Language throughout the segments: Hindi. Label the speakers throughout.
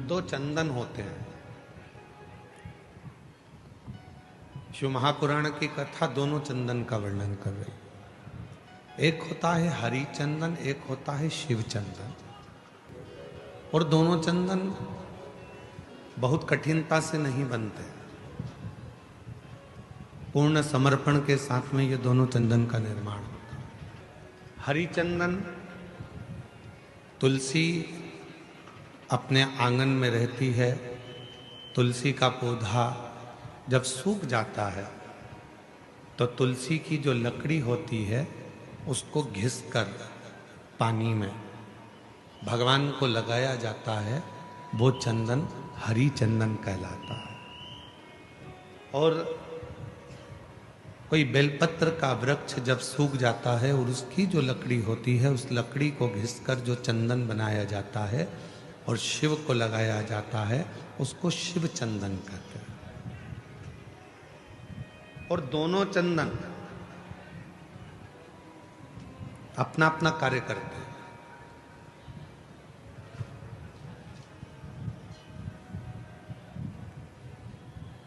Speaker 1: दो चंदन होते हैं। शिव महापुराण की कथा दोनों चंदन का वर्णन कर रही। एक होता है हरि चंदन, एक होता है शिव चंदन। और दोनों चंदन बहुत कठिनता से नहीं बनते। पूर्ण समर्पण के साथ में ये दोनों चंदन का निर्माण होता है। हरि चंदन तुलसी अपने आंगन में रहती है। तुलसी का पौधा जब सूख जाता है तो तुलसी की जो लकड़ी होती है उसको घिसकर पानी में भगवान को लगाया जाता है। वो चंदन हरि चंदन कहलाता है। और कोई बेलपत्र का वृक्ष जब सूख जाता है और उसकी जो लकड़ी होती है उस लकड़ी को घिसकर जो चंदन बनाया जाता है और शिव को लगाया जाता है उसको शिव चंदन कहते हैं। और दोनों चंदन अपना अपना कार्य करते हैं।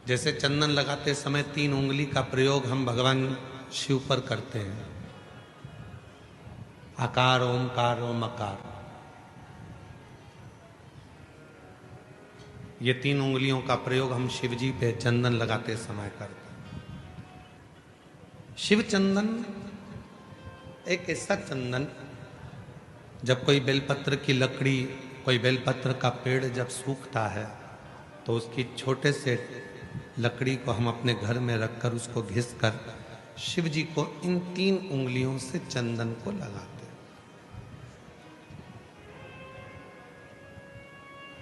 Speaker 1: जैसे चंदन लगाते समय 3 उंगली का प्रयोग हम भगवान शिव पर करते हैं। आकार, ओमकार और मकार, ये 3 उंगलियों का प्रयोग हम शिव जी पे चंदन लगाते समय करते हैं। शिव चंदन एक ऐसा चंदन, जब कोई बेलपत्र की लकड़ी, कोई बेलपत्र का पेड़ जब सूखता है तो उसकी छोटे से लकड़ी को हम अपने घर में रखकर उसको घिसकर शिव जी को इन 3 उंगलियों से चंदन को लगाते हैं।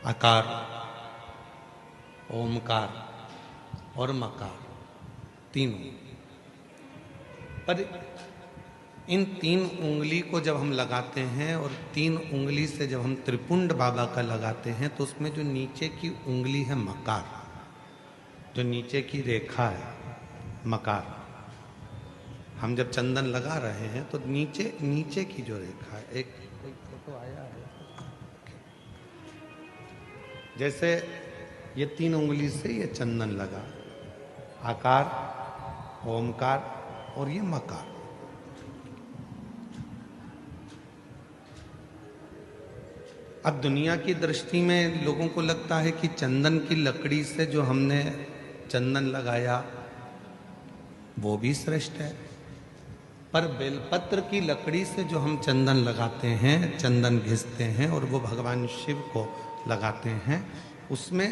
Speaker 1: आकार, ओमकार और मकार, तीनों। पर इन 3 उंगली को जब हम लगाते हैं और 3 उंगली से जब हम त्रिपुंड बाबा का लगाते हैं तो उसमें जो नीचे की उंगली है मकार, जो नीचे की रेखा है मकार, हम जब चंदन लगा रहे हैं तो नीचे नीचे की जो रेखा है, एक कोई फोटो आया है, जैसे ये 3 उंगली से ये चंदन लगा, आकार, ओमकार और ये मकार। अब दुनिया की दृष्टि में लोगों को लगता है कि चंदन की लकड़ी से जो हमने चंदन लगाया वो भी श्रेष्ठ है, पर बेलपत्र की लकड़ी से जो हम चंदन लगाते हैं, चंदन घिसते हैं और वो भगवान शिव को लगाते हैं, उसमें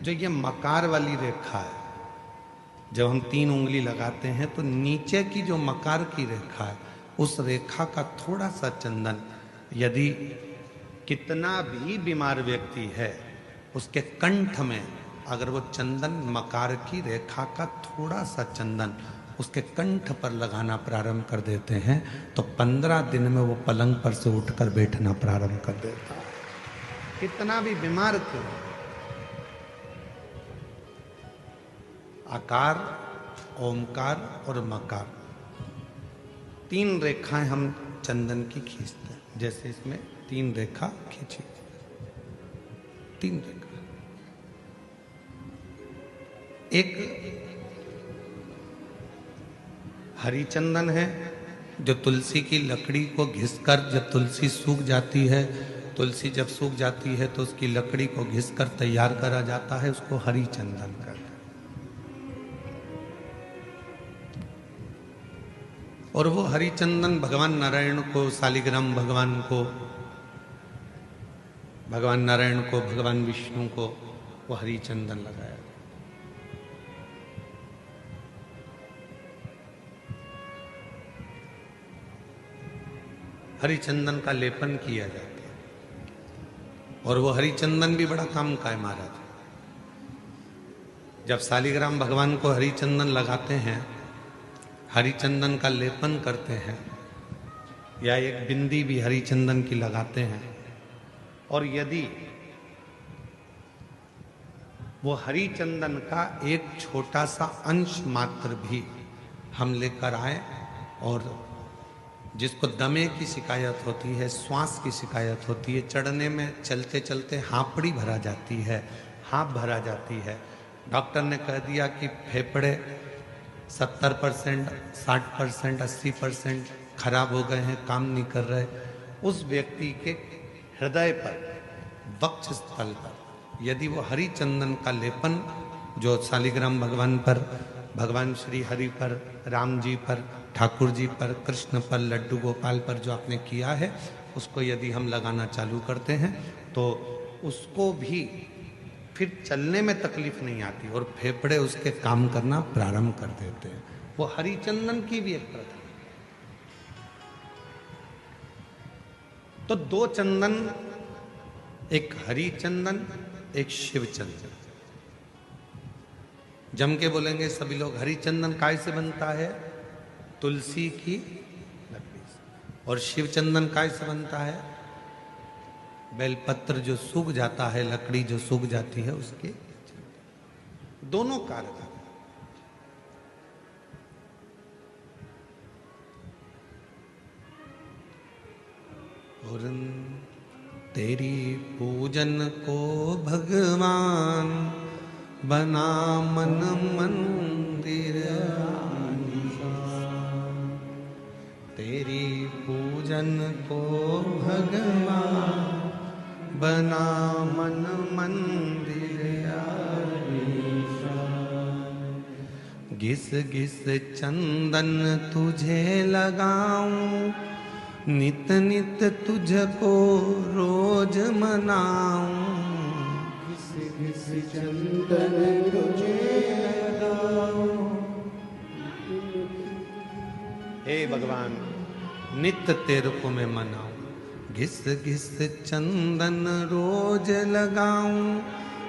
Speaker 1: जो ये मकार वाली रेखा है, जब हम 3 उंगली लगाते हैं तो नीचे की जो मकार की रेखा है उस रेखा का थोड़ा सा चंदन, यदि कितना भी बीमार व्यक्ति है उसके कंठ में अगर वो चंदन, मकार की रेखा का थोड़ा सा चंदन उसके कंठ पर लगाना प्रारंभ कर देते हैं तो 15 दिन में वो पलंग पर से उठकर बैठना प्रारंभ कर देता है, कितना भी बीमार क्यों। आकार, ओमकार और मकार, 3 रेखाएं हम चंदन की खींचते हैं। जैसे इसमें 3 रेखा खींची, 3 रेखा। एक हरी चंदन है जो तुलसी की लकड़ी को घिसकर, जब तुलसी सूख जाती है, तुलसी जब सूख जाती है तो उसकी लकड़ी को घिसकर तैयार करा जाता है, उसको हरी चंदन कहते हैं। और वो हरि चंदन भगवान नारायण को, शालिग्राम भगवान को, भगवान नारायण को, भगवान विष्णु को वो हरि चंदन लगाया। हरि चंदन का लेपन किया जाता है और वो हरि चंदन भी बड़ा काम का है महाराज। जब शालिग्राम भगवान को हरि चंदन लगाते हैं, हरि चंदन का लेपन करते हैं, या एक बिंदी भी हरि चंदन की लगाते हैं, और यदि वो हरि चंदन का एक छोटा सा अंश मात्र भी हम लेकर आए और जिसको दमे की शिकायत होती है, श्वास की शिकायत होती है, चढ़ने में चलते चलते हाँपड़ी भरा जाती है, हाँप भरा जाती है, डॉक्टर ने कह दिया कि फेफड़े 70%, 60%, 80% खराब हो गए हैं, काम नहीं कर रहे, उस व्यक्ति के हृदय पर, वक्षस्थल पर यदि वो हरि चंदन का लेपन जो शालिग्राम भगवान पर, भगवान श्री हरि पर, राम जी पर, ठाकुर जी पर, कृष्ण पर, लड्डू गोपाल पर जो आपने किया है, उसको यदि हम लगाना चालू करते हैं तो उसको भी फिर चलने में तकलीफ नहीं आती और फेफड़े उसके काम करना प्रारंभ कर देते हैं। वो हरिचंदन की भी एक प्रथा। तो दो चंदन, एक हरिचंदन, एक शिव चंदन। जम के बोलेंगे सभी लोग। हरिचंदन काय से बनता है? तुलसी की लकड़ी से। और शिव चंदन काय से बनता है? बेलपत्र जो सूख जाता है, लकड़ी जो सूख जाती है उसके। दोनों कारक। और तेरी पूजन को भगवान बना मन मंदिर, तेरी पूजन को भगवान बना मन मंदिर, घिस घिस चंदन तुझे लगाऊं, नित नित तुझको रोज मनाऊं, घिस घिस चंदन तुझे लगाऊं। हे भगवान, नित्य तेरे को मैं मनाऊं, घिस घिस चंदन रोज लगाऊं,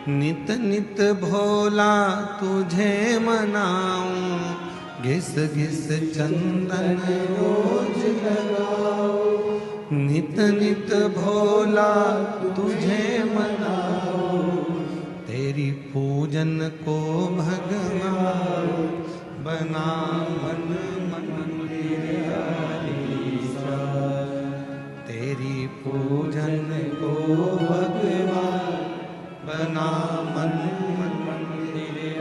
Speaker 1: नित नित भोला तुझे मनाऊं, घिस घिस चंदन रोज लगाऊं, नित नित भोला तुझे मनाऊं, तेरी पूजन को भगवान बना मन मंदिर, तेरी पूजन को भगवान बना मन मंदिर,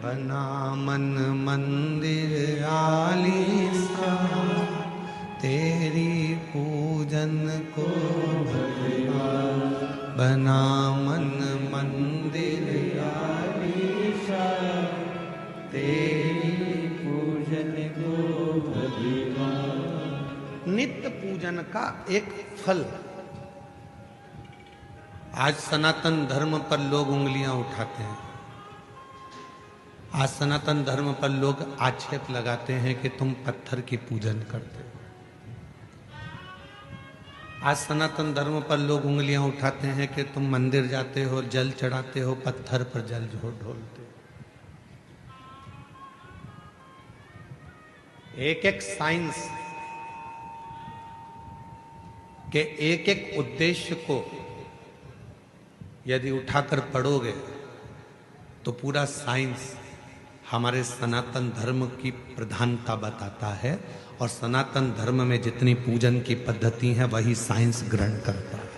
Speaker 1: बना मन मंदिर आलीसा, तेरी पूजन को भगवान बना मन मंदिर आलीसा, तेरी पूजन को भगवान। नित्य पूजन का एक फल। आज सनातन धर्म पर लोग उंगलियां उठाते हैं। आज सनातन धर्म पर लोग आक्षेप लगाते हैं कि तुम पत्थर की पूजन करते हो। आज सनातन धर्म पर लोग उंगलियां उठाते हैं कि तुम मंदिर जाते हो, जल चढ़ाते हो, पत्थर पर जल ढोलते हो। एक एक साइंस के एक एक उद्देश्य को यदि उठाकर पढ़ोगे तो पूरा साइंस हमारे सनातन धर्म की प्रधानता बताता है, और सनातन धर्म में जितनी पूजन की पद्धति है वही साइंस ग्रहण करता है,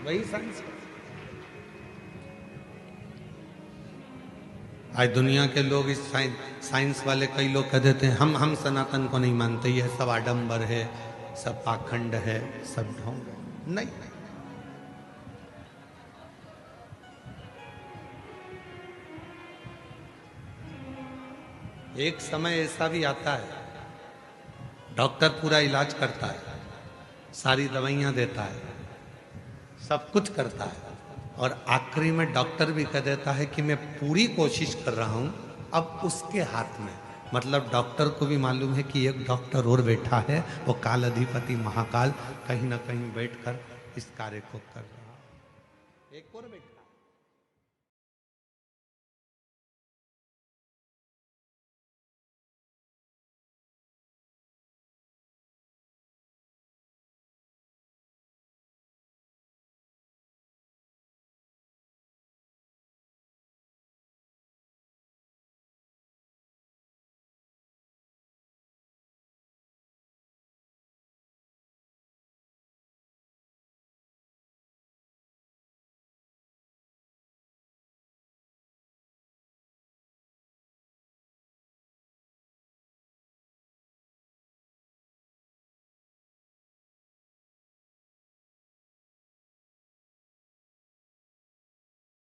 Speaker 1: वही साइंस। आज दुनिया के लोग इस साइंस वाले कई लोग कह देते हैं हम सनातन को नहीं मानते, ये सब आडंबर है, सब पाखंड है, सब ढोंग है। नहीं, एक समय ऐसा भी आता है डॉक्टर पूरा इलाज करता है, सारी दवाइयां देता है, सब कुछ करता है, और आखिरी में डॉक्टर भी कह देता है कि मैं पूरी कोशिश कर रहा हूं, अब उसके हाथ में। मतलब डॉक्टर को भी मालूम है कि एक डॉक्टर और बैठा है, वो काल अधिपति महाकाल कहीं ना कहीं बैठकर इस कार्य को कर रहा है। एक और बैठा